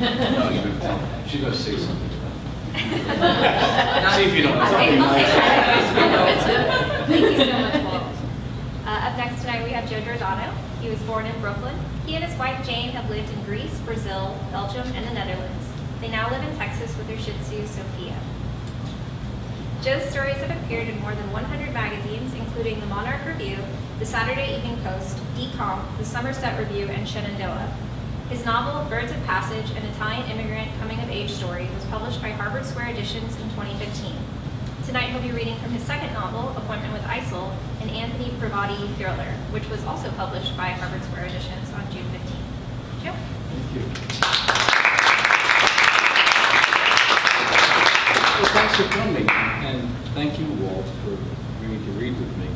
No, you're going to tell her. She's going to say something. See if you don't. I'll say Thank you so much, Walt. Up next tonight we have Giordano. He was born in Brooklyn. He and his wife Jane have lived in Greece, Brazil, Belgium, and the Netherlands. They now live in Texas with their shih tzu, Sophia. Joe's stories have appeared in more than 100 magazines, including the Monarch Review, the Saturday Evening Post, decomP, the Summerset Review, and Shenandoah. His novel, Birds of Passage, an Italian immigrant coming-of-age story, was published by Harvard Square Editions in 2015. Tonight he'll be reading from his second novel, Appointment with ISIL, an Anthony Provati Thriller, which was also published by Harvard Square Editions on June 15th. Joe? Thank you. Well, thanks for coming, and thank you, Walt, for agreeing to read with me.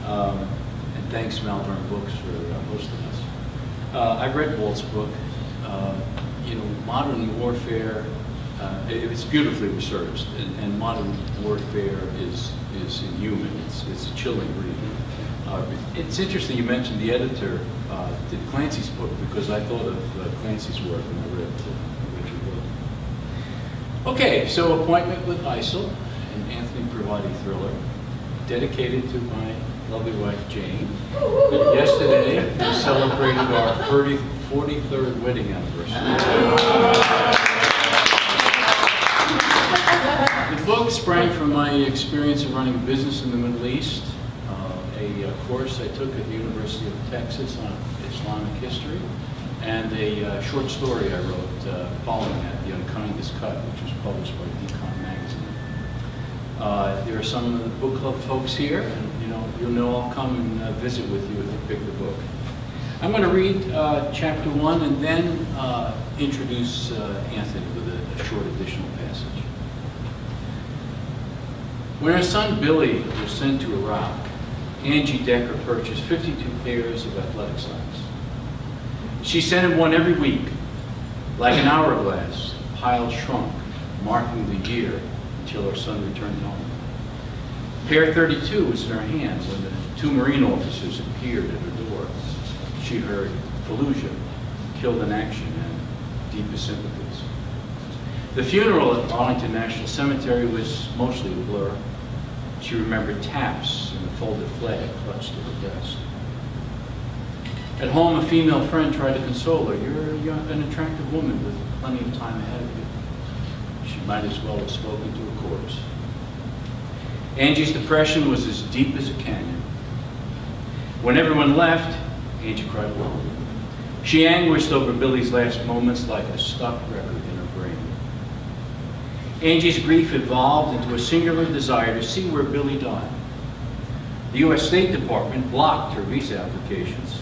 And thanks, Malvern Books, for hosting us. I've read Walt's book. Modern warfare. It's beautifully researched, and modern warfare is inhuman. It's a chilling read. It's interesting you mentioned the editor did Clancy's book, because I thought of Clancy's work when I read the Richard book. Okay, so Appointment with ISIL, an Anthony Provati Thriller, dedicated to my lovely wife Jane. Yesterday we celebrated our 43rd wedding anniversary. The book sprang from my experience of running a business in the Middle East, a course I took at the University of Texas on Islamic history, and a short story I wrote following that, The Unkindest Cut, which was published by decomP magazine. There are some of the book club folks here, and you'll know I'll come and visit with you if you pick the book. I'm going to read chapter 1 and then introduce Anthony with a short additional passage. When her son Billy was sent to Iraq, Angie Decker purchased 52 pairs of athletic socks. She sent him one every week, like an hourglass, piled shrunk, marking the year until her son returned home. Pair 32 was in her hand when the two Marine officers appeared at her door. She heard Fallujah, killed in action, and deepest sympathies. The funeral at Arlington National Cemetery was mostly a blur. She remembered taps and a folded flag clutched to her breast. At home, a female friend tried to console her. You're an attractive woman with plenty of time ahead of you. She might as well have spoken to a corpse. Angie's depression was as deep as a canyon. When everyone left, Angie cried alone. She anguished over Billy's last moments like a stuck record in her brain. Angie's grief evolved into a singular desire to see where Billy died. The U.S. State Department blocked her visa applications.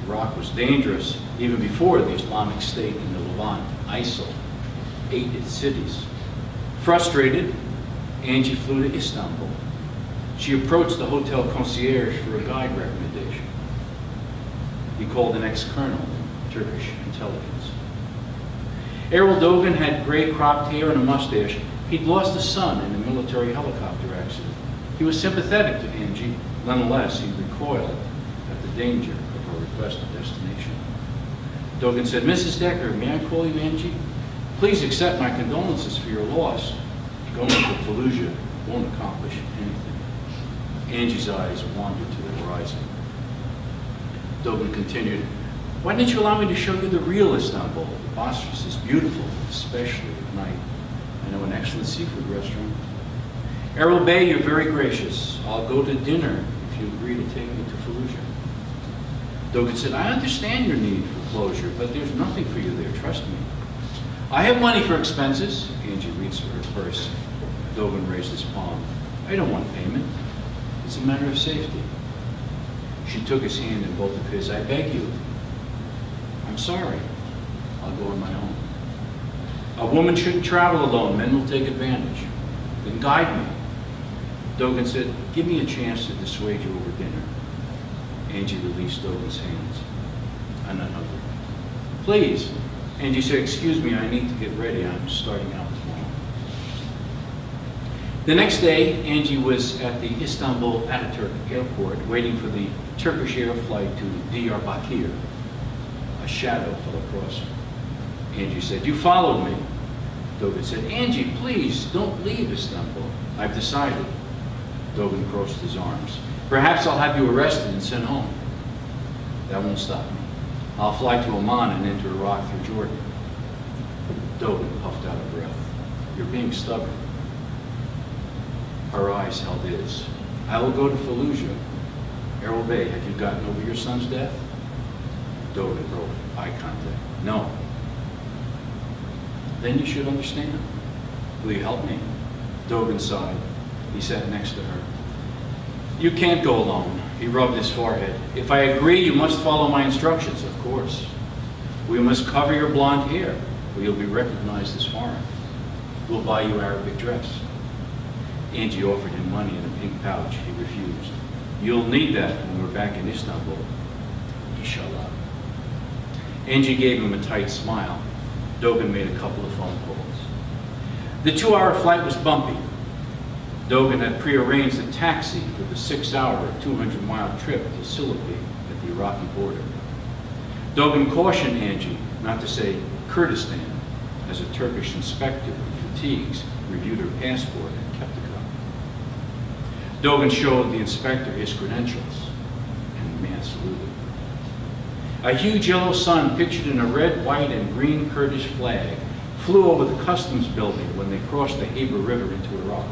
Iraq was dangerous even before the Islamic State in the Levant, ISIL, ate its cities. Frustrated, Angie flew to Istanbul. She approached the hotel concierge for a guide recommendation. He called an ex-colonel in Turkish intelligence. Errol Dogan had gray cropped hair and a mustache. He'd lost a son in a military helicopter accident. He was sympathetic to Angie. Nonetheless, he recoiled at the danger of her requested destination. Dogan said, "Mrs. Decker, may I call you Angie? Please accept my condolences for your loss. Going to Fallujah won't accomplish anything." Angie's eyes wandered to the horizon. Dogan continued, "Why didn't you allow me to show you the real Istanbul? The Bosphorus is beautiful, especially at night. I know an excellent seafood restaurant." "Errol Bey, you're very gracious. I'll go to dinner if you agree to take me to Fallujah." Dogan said, "I understand your need for closure, but there's nothing for you there, trust me." "I have money for expenses." Angie reached for her purse. Dogan raised his palm. "I don't want payment. It's a matter of safety." She took his hand in both of his. "I beg you." "I'm sorry. I'll go on my own." "A woman shouldn't travel alone. Men will take advantage." "Then guide me." Dogan said, "Give me a chance to dissuade you over dinner." Angie released Dogan's hands. "I'm not hungry." "Please." Angie said, "Excuse me, I need to get ready. I'm starting out tomorrow." The next day, Angie was at the Istanbul Ataturk airport waiting for the Turkish air flight to Diyarbakir. A shadow fell across her. Angie said, "You followed me." Dogan said, "Angie, please, don't leave Istanbul. I've decided." Dogan crossed his arms. "Perhaps I'll have you arrested and sent home." "That won't stop me. I'll fly to Oman and enter Iraq through Jordan." Dogan puffed out a breath. "You're being stubborn." Her eyes held his. "I will go to Fallujah." "Errol Bey, have you gotten over your son's death?" Dogan broke eye contact. "No." "Then you should understand. Will you help me?" Dogan sighed. He sat next to her. "You can't go alone." He rubbed his forehead. "If I agree, you must follow my instructions." "Of course." "We must cover your blonde hair, or you'll be recognized as foreign. We'll buy you Arabic dress." Angie offered him money in a pink pouch. He refused. "You'll need that when we're back in Istanbul." "Inshallah." Angie gave him a tight smile. Dogan made a couple of phone calls. The 2-hour flight was bumpy. Dogan had prearranged a taxi for the 6-hour, 200-mile trip to Silopi at the Iraqi border. Dogan cautioned Angie not to say Kurdistan, as a Turkish inspector in fatigues reviewed her passport and kept the gun. Dogan showed the inspector his credentials, and the man saluted. A huge yellow sun pictured in a red, white, and green Kurdish flag flew over the customs building when they crossed the Heber River into Iraq.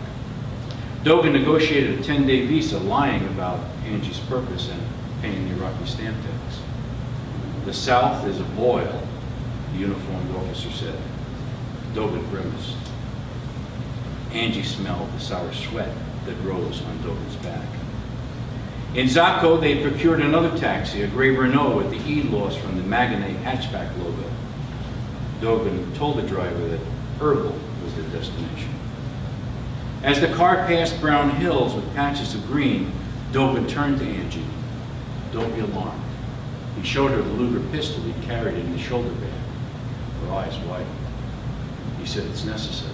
Dogan negotiated a 10-day visa, lying about Angie's purpose and paying the Iraqi stamp tax. "The South is a boil," the uniformed officer said. Dogan grimaced. Angie smelled the sour sweat that rose on Dogan's back. In Zakko, they procured another taxi, a gray Renault with the E loss from the Magnate hatchback logo. Dogan told the driver that Erbil was their destination. As the car passed brown hills with patches of green, Dogan turned to Angie. "Don't be alarmed." He showed her the Luger pistol he carried in his shoulder bag. Her eyes widened. He said, "It's necessary."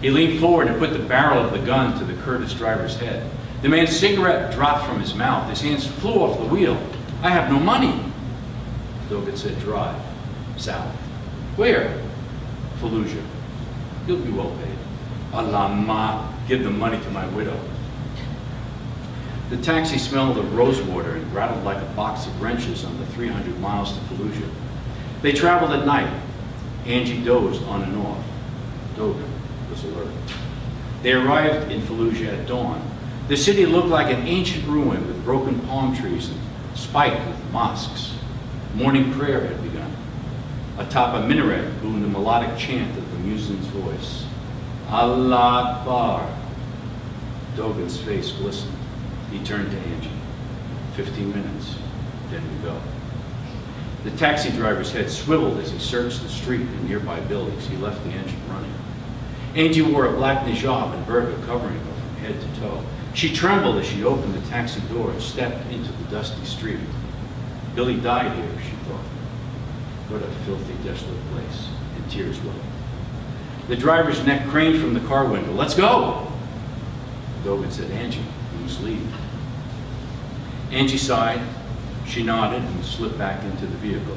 He leaned forward and put the barrel of the gun to the Kurdish driver's head. The man's cigarette dropped from his mouth. His hands flew off the wheel. "I have no money." Dogan said, "Drive. South." "Where?" "Fallujah. You'll be well paid." "Allah ma, give the money to my widow." The taxi smelled of rosewater and rattled like a box of wrenches on the 300 miles to Fallujah. They traveled at night. Angie dozed on and off. Dogan was alert. They arrived in Fallujah at dawn. The city looked like an ancient ruin with broken palm trees and spiked with mosques. Morning prayer had begun. Atop a minaret boomed the melodic chant of the muezzin's voice. "Allah Akbar." Dogan's face glistened. He turned to Angie. 15 minutes, then we go. The taxi driver's head swiveled as he searched the street and nearby buildings. He left the engine running. Angie wore a black niqab and burqa covering her from head to toe. She trembled as she opened the taxi door and stepped into the dusty street. Billy died here, she thought. What a filthy, desolate place. And tears welled. The driver's neck craned from the car window. "Let's go!" Dogan said, "Angie, you must leave." Angie sighed. She nodded and slipped back into the vehicle.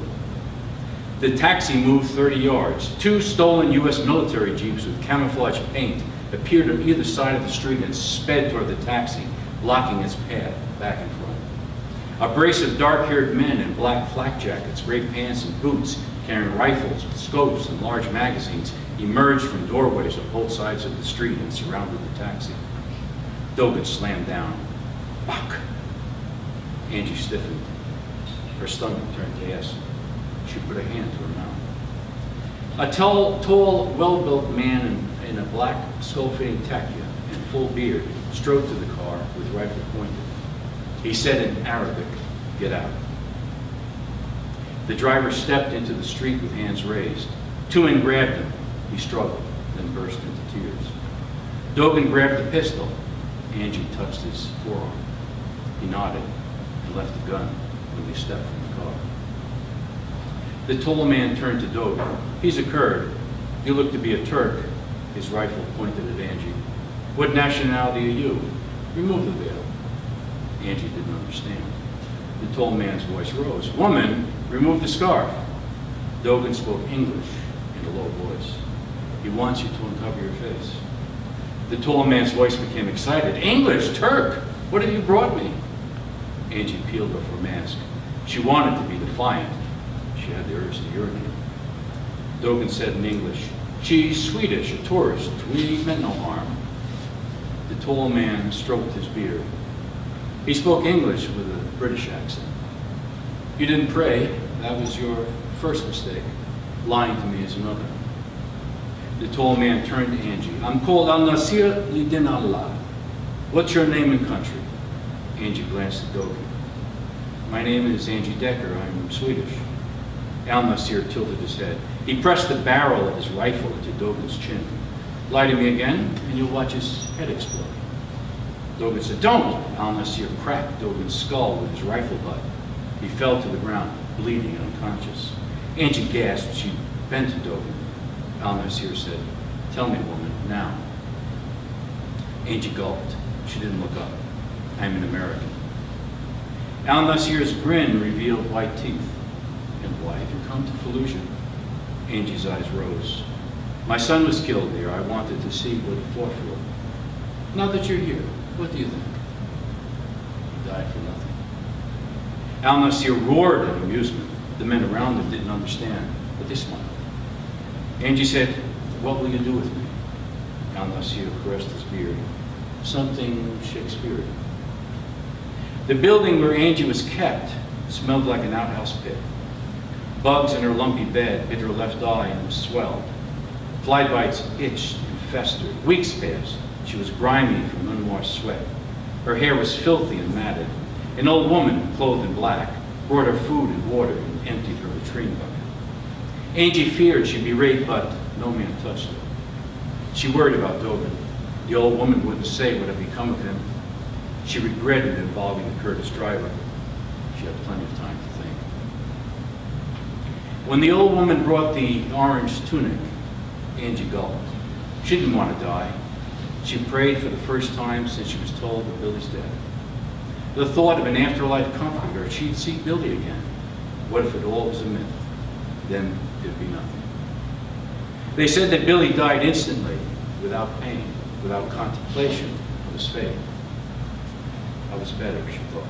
The taxi moved 30 yards. 2 stolen U.S. military jeeps with camouflage paint appeared on either side of the street and sped toward the taxi, blocking its path back and front. A brace of dark-haired men in black flak jackets, gray pants, and boots, carrying rifles with scopes and large magazines, emerged from doorways on both sides of the street and surrounded the taxi. Dogan slammed down. "Fuck!" Angie stiffened. Her stomach turned gas. She put a hand to her mouth. A tall, well-built man in a black skull-fitting taqiyya and full beard strode to the car with rifle pointed. He said in Arabic, "Get out." The driver stepped into the street with hands raised. 2 men grabbed him. He struggled, then burst into tears. Dogan grabbed the pistol. Angie touched his forearm. He nodded and left the gun when they stepped from the car. The tall man turned to Dogan. "He's a Kurd. You look to be a Turk." His rifle pointed at Angie. "What nationality are you?" "Remove the veil." Angie didn't understand. The tall man's voice rose. "Woman, remove the scarf." Dogan spoke English in a low voice. He wants you to uncover your face. The tall man's voice became excited. English, Turk, what have you brought me? Angie peeled off her mask. She wanted to be defiant. She had the urge to urinate. Dogan said in English, she's Swedish, a tourist. We meant no harm. The tall man stroked his beard. He spoke English with a British accent. You didn't pray. That was your first mistake. Lying to me is another. The tall man turned to Angie. I'm called Al-Nasir Lidin Allah. What's your name and country? Angie glanced at Dogan. My name is Angie Decker. I'm Swedish. Al-Nasir tilted his head. He pressed the barrel of his rifle into Dogan's chin. Lie to me again, and you'll watch his head explode. Dogan said, don't! Al-Nasir cracked Dogan's skull with his rifle butt. He fell to the ground, bleeding and unconscious. Angie gasped. She bent to Dogan. Al-Nasir said, tell me, woman, now. Angie gulped. She didn't look up. I'm an American. Al-Nasir's grin revealed white teeth. And why have you come to Fallujah? Angie's eyes rose. My son was killed there. I wanted to see what he fought for. Now that you're here, what do you think? He died for nothing. Al-Nasir roared in amusement. The men around him didn't understand, but they smiled. Angie said, what will you do with me? Al-Nasir caressed his beard. Something Shakespearean. The building where Angie was kept smelled like an outhouse pit. Bugs in her lumpy bed hit her left eye and was swelled. Fly bites itched and festered. Weeks passed. She was grimy from unwashed sweat. Her hair was filthy and matted. An old woman, clothed in black, brought her food and water and emptied her latrine bucket. Angie feared she'd be raped, but no man touched her. She worried about Dogan. The old woman wouldn't say what had become of him. She regretted involving the Kurdish driver. She had plenty of time to think. When the old woman brought the orange tunic, Angie gulped. She didn't want to die. She prayed for the first time since she was told that Billy's dead. The thought of an afterlife comforted her. She'd see Billy again. What if it all was a myth? Then there'd be nothing. They said that Billy died instantly, without pain, without contemplation of his fate. I was better, she thought.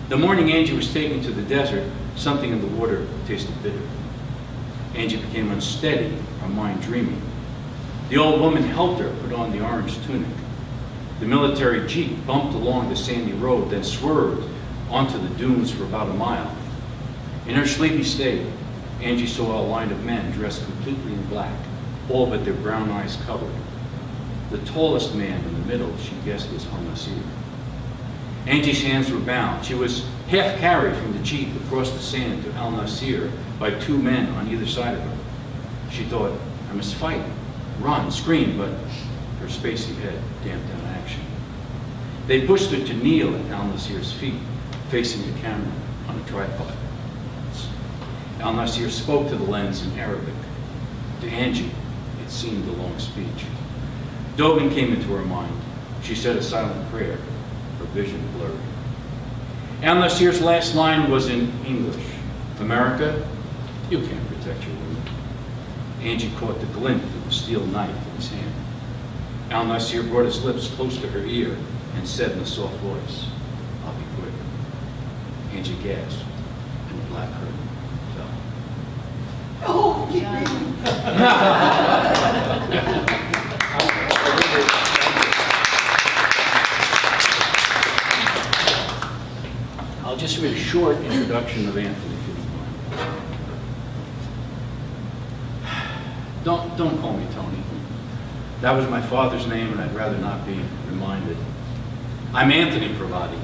The morning Angie was taken to the desert, something in the water tasted bitter. Angie became unsteady, her mind dreamy. The old woman helped her put on the orange tunic. The military jeep bumped along the sandy road, then swerved onto the dunes for about a mile. In her sleepy state, Angie saw a line of men dressed completely in black, all but their brown eyes covered. The tallest man in the middle, she guessed, was Al-Nasir. Angie's hands were bound. She was half carried from the jeep across the sand to Al-Nasir by two men on either side of her. She thought, I must fight, run, scream, but her spacey head damped down action. They pushed her to kneel at Al-Nasir's feet, facing the camera on a tripod. Al-Nasir spoke to the lens in Arabic. To Angie, it seemed a long speech. Dogan came into her mind. She said a silent prayer, her vision blurred. Al-Nasir's last line was in English. America, you can't protect your women. Angie caught the glint of the steel knife in his hand. Al-Nasir brought his lips close to her ear and said in a soft voice, I'll be quick. Angie gasped, and the black curtain fell. Oh, I'll just read a short introduction of Anthony, if you don't mind. Don't call me Tony. That was my father's name, and I'd rather not be reminded. I'm Anthony Provati.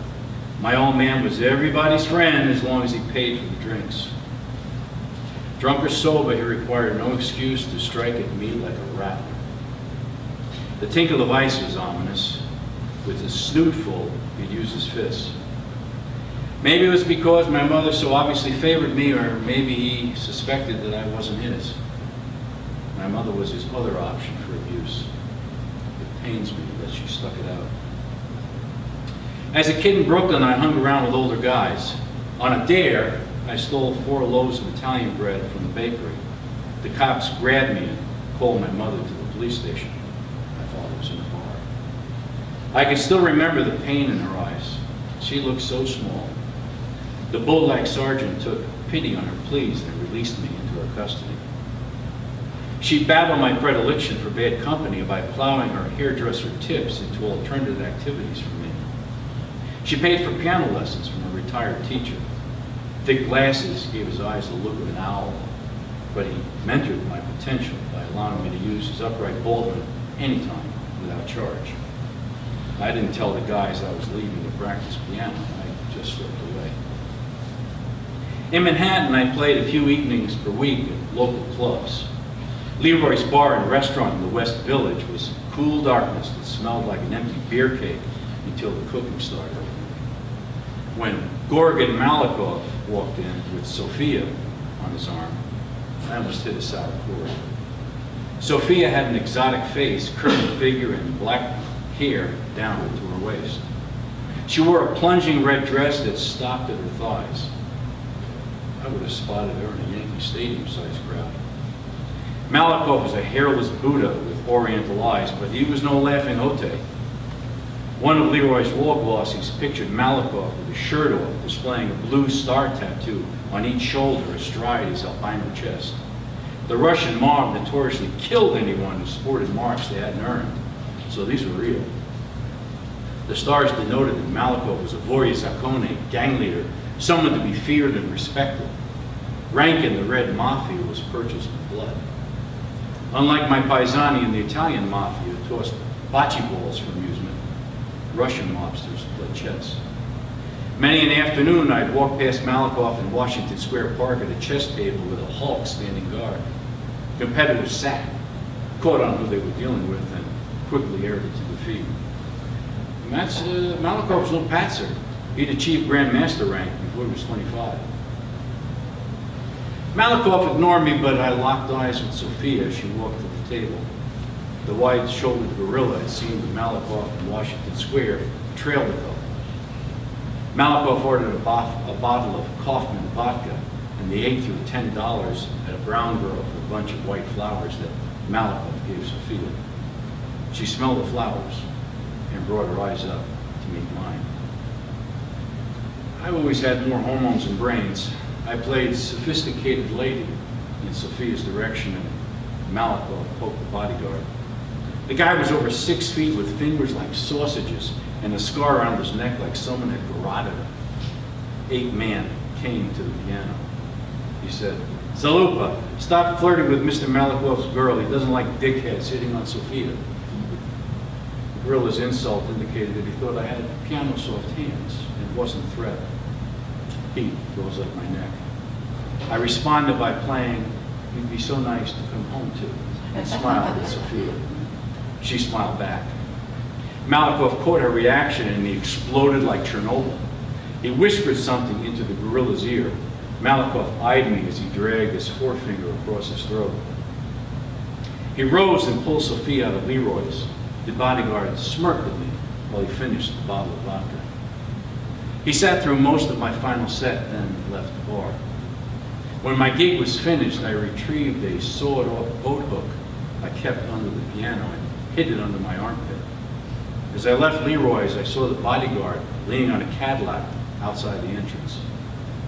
My old man was everybody's friend as long as he paid for the drinks. Drunk or sober, he required no excuse to strike at me like a rattler. The tinkle of ice was ominous. With his snoot full, he'd use his fists. Maybe it was because my mother so obviously favored me, or maybe he suspected that I wasn't his. My mother was his other option for abuse. It pains me that she stuck it out. As a kid in Brooklyn, I hung around with older guys. On a dare, I stole 4 loaves of Italian bread from the bakery. The cops grabbed me and called my mother to the police station. My father was in the bar. I can still remember the pain in her eyes. She looked so small. The bull-like sergeant took pity on her pleas and released me into her custody. She battled my predilection for bad company by plowing her hairdresser tips into alternative activities for me. She paid for piano lessons from a retired teacher. Thick glasses gave his eyes the look of an owl, but he mentored my potential by allowing me to use his upright Baldwin anytime without charge. I didn't tell the guys I was leaving to practice piano. I just slipped away. In Manhattan, I played a few evenings per week at local clubs. Leroy's Bar and Restaurant in the West Village was cool darkness that smelled like an empty beer cake until the cooking started. When Gorgon Malakoff walked in with Sophia on his arm, I almost hit a sour chord. Sophia had an exotic face, curved figure, and black hair down to her waist. She wore a plunging red dress that stopped at her thighs. I would have spotted her in a Yankee Stadium-sized crowd. Malakoff was a hairless Buddha with oriental eyes, but he was no laughing Hote. One of Leroy's wall glossies pictured Malakoff with his shirt off, displaying a blue star tattoo on each shoulder astride his albino chest. The Russian mob notoriously killed anyone who sported marks they hadn't earned, so these were real. The stars denoted that Malakoff was a Voria Zaccone gang leader, someone to be feared and respected. Rank in the Red Mafia was purchased with blood. Unlike my paisani in the Italian Mafia who tossed bocce balls for amusement, Russian mobsters played chess. Many an afternoon, I'd walk past Malakoff in Washington Square Park at a chess table with a Hulk standing guard. Competitors sat, caught on who they were dealing with, and quickly aired it to defeat. And that's Malakoff's little patzer. He'd achieved Grand Master rank before he was 25. Malakoff ignored me, but I locked eyes with Sophia as she walked to the table. The wide-shouldered gorilla I'd seen with Malakoff in Washington Square trailed the couple. Malakoff ordered a bottle of Kaufman vodka, and they ate through $10 at a brown girl for a bunch of white flowers that Malakoff gave Sophia. She smelled the flowers and brought her eyes up to meet mine. I've always had more hormones than brains. I played sophisticated lady in Sophia's direction, and Malakoff poked the bodyguard. The guy was over 6 feet with fingers like sausages and a scar around his neck like someone had garroted him. 8 man came to the piano. He said, "Zalupa, stop flirting with Mr. Malakoff's girl. He doesn't like dickheads hitting on Sophia." The gorilla's insult indicated that he thought I had piano-soft hands and wasn't a threat. Heat rose up my neck. I responded by playing "You'd Be So Nice to Come Home To" and smiled at Sophia. She smiled back. Malakoff caught her reaction and he exploded like Chernobyl. He whispered something into the gorilla's ear. Malakoff eyed me as he dragged his forefinger across his throat. He rose and pulled Sophia out of Leroy's. The bodyguard smirked at me while he finished the bottle of vodka. He sat through most of my final set, then left the bar. When my gig was finished, I retrieved a sawed-off boat hook I kept under the piano and hid it under my armpit. As I left Leroy's, I saw the bodyguard leaning on a Cadillac outside the entrance.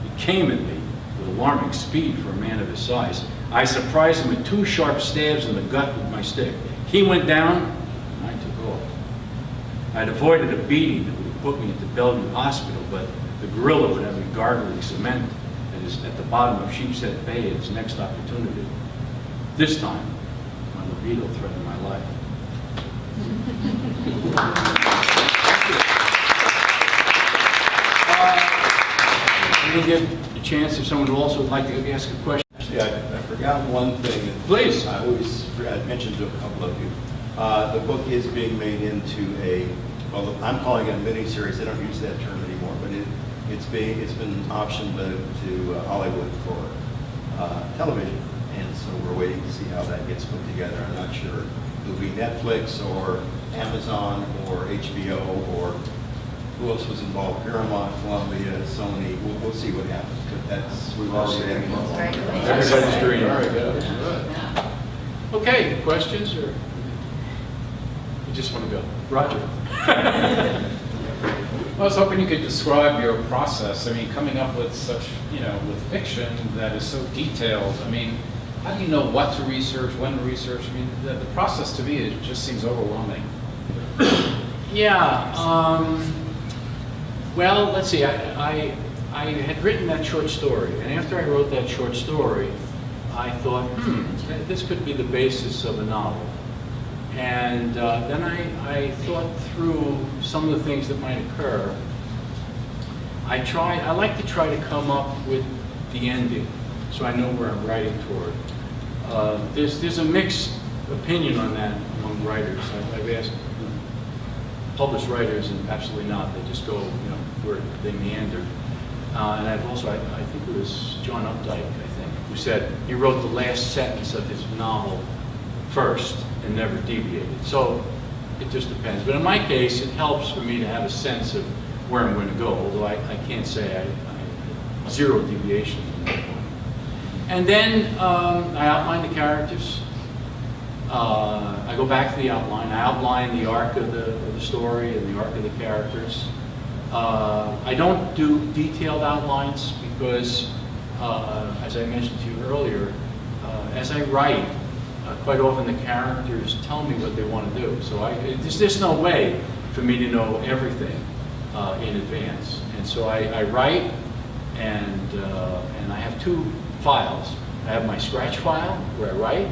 He came at me with alarming speed for a man of his size. I surprised him with 2 sharp stabs in the gut with my stick. He went down, and I took off. I'd avoided a beating that would have put me at the Belgium hospital, but the gorilla would have me gargling cement at the bottom of Sheepshead Bay at his next opportunity. This time, my libido threatened my life. I'm going to give a chance if someone would also like to ask a question. Actually, I forgot one thing. Please. I always forgot, I mentioned to a couple of you. The book is being made into well, I'm calling it a miniseries. They don't use that term anymore, but it's been optioned to Hollywood for television. And so we're waiting to see how that gets put together. I'm not sure. It'll be Netflix or Amazon or HBO or who else was involved? Paramount, Columbia, Sony. We'll see what happens. But we've already had Everybody's dream. Very good. Okay, questions or you just want to go? Roger. I was hoping you could describe your process. I mean, coming up with such, with fiction that is so detailed. I mean, how do you know what to research, when to research? I mean, the process to me, it just seems overwhelming. Yeah. Well, let's see. I had written that short story, and after I wrote that short story, I thought, this could be the basis of a novel. And then I thought through some of the things that might occur. I like to try to come up with the ending, so I know where I'm writing toward. There's a mixed opinion on that among writers. I've asked published writers, and absolutely not. They just go, where they meander. And I've also, I think it was John Updike, who said he wrote the last sentence of his novel first and never deviated. So it just depends. But in my case, it helps for me to have a sense of where I'm going to go, although I can't say I zero deviation from that point. And then I outline the characters. I go back to the outline. I outline the arc of the story and the arc of the characters. I don't do detailed outlines because, as I mentioned to you earlier, as I write, quite often the characters tell me what they want to do. So there's no way for me to know everything in advance. And so I write, and I have two files. I have my scratch file where I write,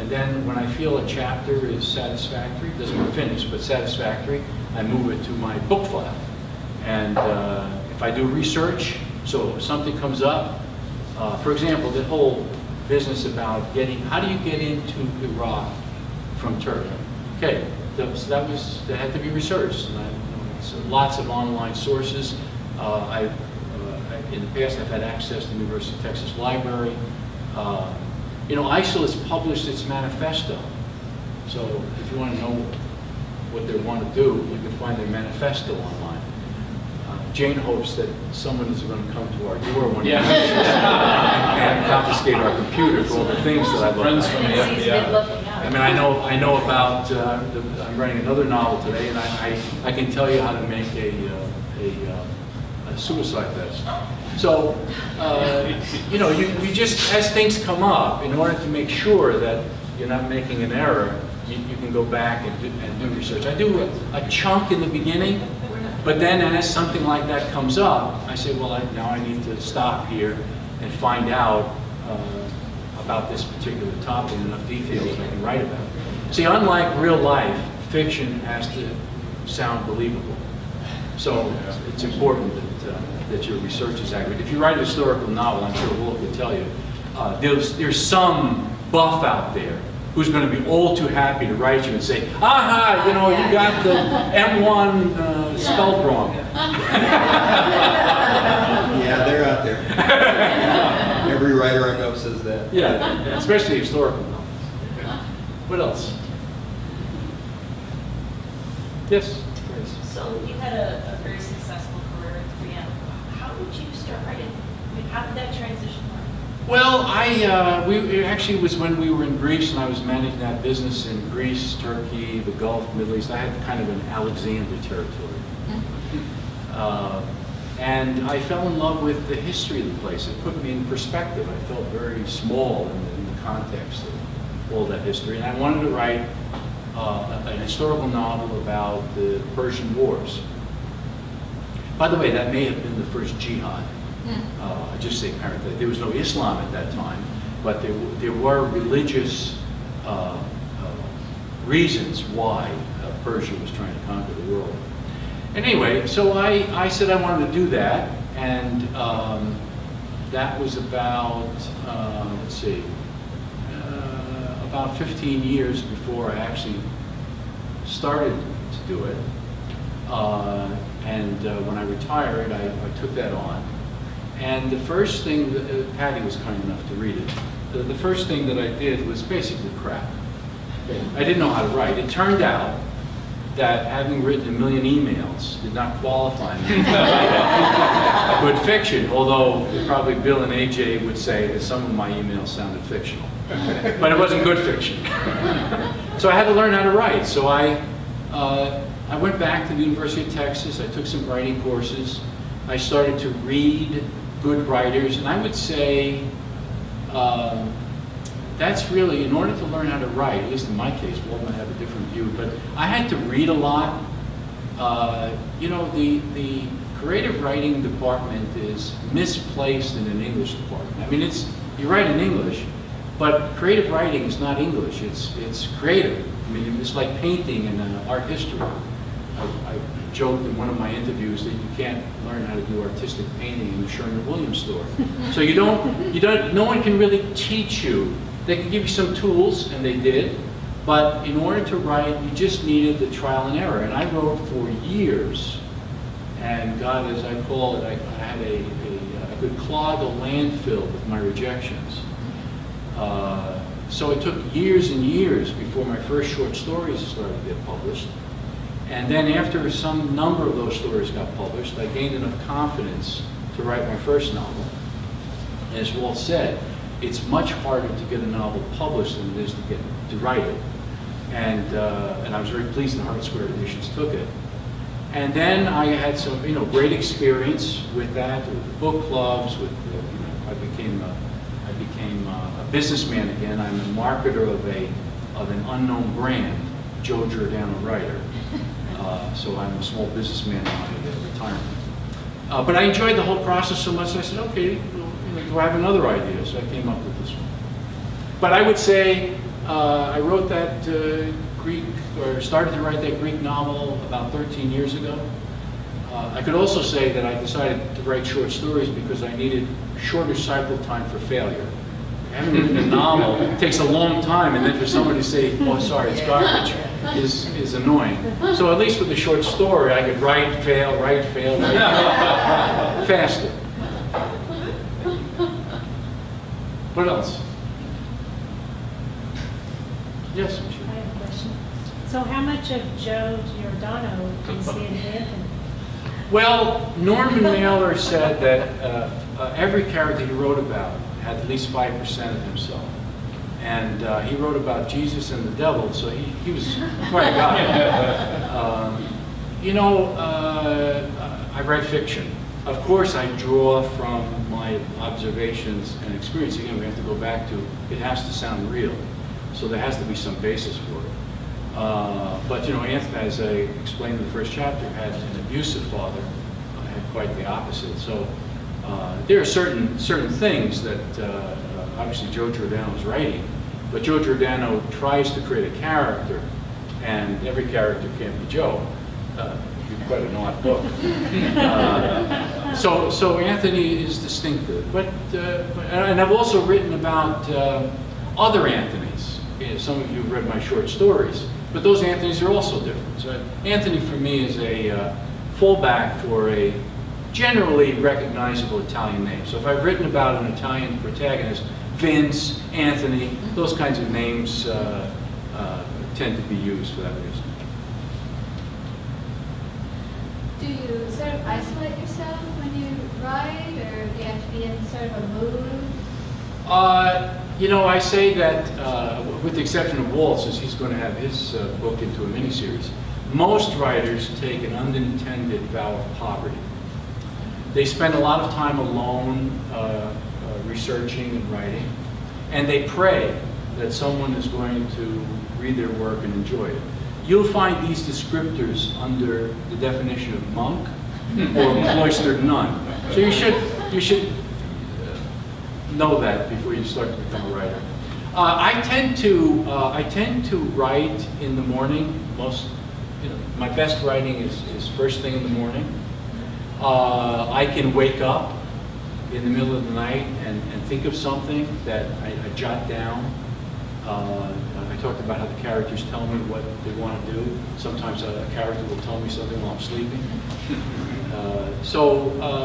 and then when I feel a chapter is satisfactory, doesn't mean finished, but satisfactory, I move it to my book file. And if I do research, so if something comes up, for example, the whole business about how do you get into Iraq from Turkey? Okay, that had to be researched. And so lots of online sources. In the past, I've had access to the University of Texas Library. ISIL has published its manifesto. So if you want to know what they want to do, you can find their manifesto online. Jane hopes that someone is going to come to our door one day and confiscate our computer for all the things that I've Friends from the FBI. I mean, I know about. I'm writing another novel today, and I can tell you how to make a suicide vest. So, you just, as things come up, in order to make sure that you're not making an error, you can go back and do research. I do a chunk in the beginning, but then as something like that comes up, I say, well, now I need to stop here and find out about this particular topic in enough detail that I can write about it. See, unlike real life, fiction has to sound believable. So it's important that your research is accurate. If you write a historical novel, I'm sure Walt could tell you, there's some buff out there who's going to be all too happy to write you and say, aha, you got the M1 spelled wrong. Yeah, they're out there. Every writer I know says that. Yeah, especially historical novels. What else? Yes? So you had a very successful career at 3M. How did you start writing? I mean, how did that transition work? Well, it actually was when we were in Greece, and I was managing that business in Greece, Turkey, the Gulf, Middle East. I had kind of an Alexander territory. And I fell in love with the history of the place. It put me in perspective. I felt very small in the context of all that history. And I wanted to write an historical novel about the Persian Wars. By the way, that may have been the first jihad. I just say apparently. There was no Islam at that time, but there were religious reasons why Persia was trying to conquer the world. And anyway, so I said I wanted to do that, and that was about, about 15 years before I actually started to do it. When I retired, I took that on. And the first thing, Patty was kind enough to read it, the first thing that I did was basically crap. I didn't know how to write. It turned out that having written a million emails did not qualify me for good fiction, although probably Bill and AJ would say that some of my emails sounded fictional. But it wasn't good fiction. So I had to learn how to write. So I went back to the University of Texas. I took some writing courses. I started to read good writers, and I would say that's really, in order to learn how to write, at least in my case, Walt might have a different view, but I had to read a lot. You know, the creative writing department is misplaced in an English department. I mean, you write in English, but creative writing is not English, it's creative. I mean, it's like painting and art history. I joked in one of my interviews that you can't learn how to do artistic painting in the Sherman-Williams store. So no one can really teach you. They can give you some tools, and they did, but in order to write, you just needed the trial and error. And I wrote for years, and God, as I call it, I had I could clog a landfill with my rejections. So it took years and years before my first short stories started to get published. And then after some number of those stories got published, I gained enough confidence to write my first novel. And as Walt said, it's much harder to get a novel published than it is to write it. And I was very pleased that Hart Square Editions took it. And then I had some, great experience with that, with book clubs, with, I became a businessman again. I'm a marketer of an unknown brand, Joe Giordano writer. So I'm a small businessman in my retirement. But I enjoyed the whole process so much, I said, okay, do I have another idea? So I came up with this one. But I would say I wrote that started to write that Greek novel about 13 years ago. I could also say that I decided to write short stories because I needed shorter cycle time for failure. Having written a novel, it takes a long time, and then for somebody to say, oh, sorry, it's garbage, is annoying. So at least with a short story, I could write, fail, faster. What else? Yes, Michelle. I have a question. So how much of Joe Giordano do you see in Anthony? Well, Norman Mailer said that every character he wrote about had at least 5% of himself. And he wrote about Jesus and the devil, so he was quite a guy. I write fiction. Of course, I draw from my observations and experience. Again, we have to go back to, it has to sound real. So there has to be some basis for it. But Anthony, as I explained in the first chapter, had an abusive father. I had quite the opposite. So there are certain things that obviously Joe Giordano is writing, but Joe Giordano tries to create a character, and every character can't be Joe. It'd be quite an odd book. So Anthony is distinctive, and I've also written about other Anthonys. Some of you have read my short stories, but those Anthonys are also different. So Anthony for me is a fallback for a generally recognizable Italian name. So if I've written about an Italian protagonist, Vince, Anthony, those kinds of names tend to be used for that reason. Do you sort of isolate yourself when you write, or do you have to be in sort of a mood? I say that, with the exception of Walt, since he's going to have his book into a miniseries, most writers take an unintended vow of poverty. They spend a lot of time alone researching and writing, and they pray that someone is going to read their work and enjoy it. You'll find these descriptors under the definition of monk or cloistered nun. So you should know that before you start to become a writer. I tend to write in the morning. My best writing is first thing in the morning. I can wake up in the middle of the night and think of something that I jot down. I talked about how the characters tell me what they want to do. Sometimes a character will tell me something while I'm sleeping.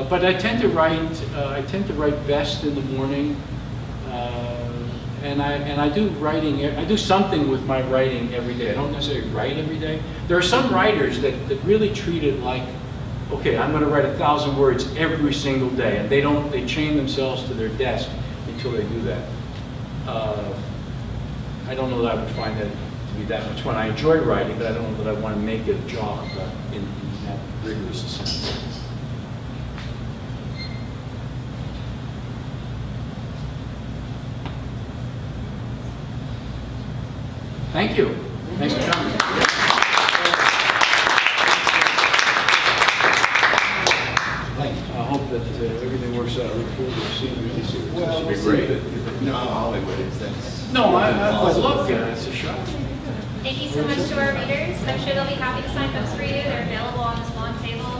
But I tend to write. I tend to write best in the morning, and I do writing, I do something with my writing every day. I don't necessarily write every day. There are some writers that really treat it like, okay, I'm going to write 1,000 words every single day, and they chain themselves to their desk until they do that. I don't know that I would find that to be that much fun. I enjoy writing, but I don't know that I want to make it a job in that rigorous a sense. Thank you. Thanks for coming. I hope that everything works out. I look forward to seeing you this year. Well, This will be great. No, Hollywood is, that's. No, I love it. It's a shot. Thank you so much to our readers. I'm sure they'll be happy to sign books for you. They're available on this long table